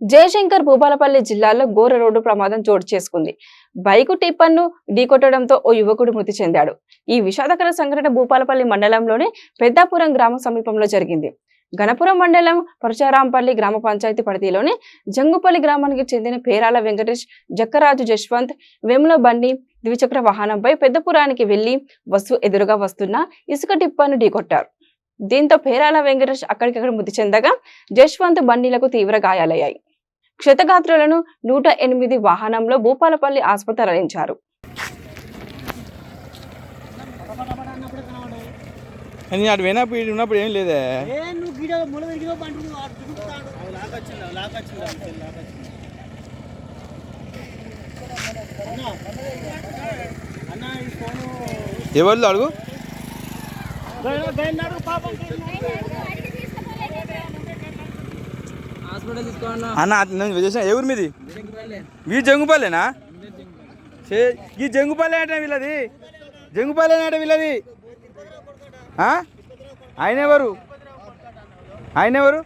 జయశంకర్ భూపాలపల్లి జిల్లాలో ఘోర రోడ్డు ప్రమాదం చోటు చేసుకుంది. బైకు టిప్పర్ను ఢీకొట్టడంతో ఓ యువకుడు మృతి చెందాడు. ఈ విషాదకర సంఘటన భూపాలపల్లి మండలంలోని పెద్దాపురం గ్రామ సమీపంలో జరిగింది. గణపురం మండలం పరశురాంపల్లి గ్రామ పంచాయతీ పరిధిలోని జంగుపల్లి గ్రామానికి చెందిన పేరాల వెంకటేష్, జక్కరాజు జశ్వంత్ వేముల బండి ద్విచక్ర వాహనంపై పెద్దపురానికి వెళ్లి ఎదురుగా వస్తున్న ఇసుక టిప్పర్ను ఢీకొట్టారు. దీంతో పేరాల వెంకటేష్ అక్కడికక్కడ మృతి చెందగా జశ్వంత్ బండిలకు తీవ్ర గాయాలయ్యాయి. క్షతగాత్రులను 108 వాహనంలో భూపాలపల్లి ఆసుపత్రి తరలించారు. ఉన్నప్పుడు ఏం లేదే ఎవరు అడుగు అన్న ఎవరు మీది? వీ జంగుపల్లేనా? ఈ జంగుపల్లి అంటే వీళ్ళది, జంగుపల్లి అంటే వీళ్ళది. ఆయన ఎవరు? ఆయన ఎవరు?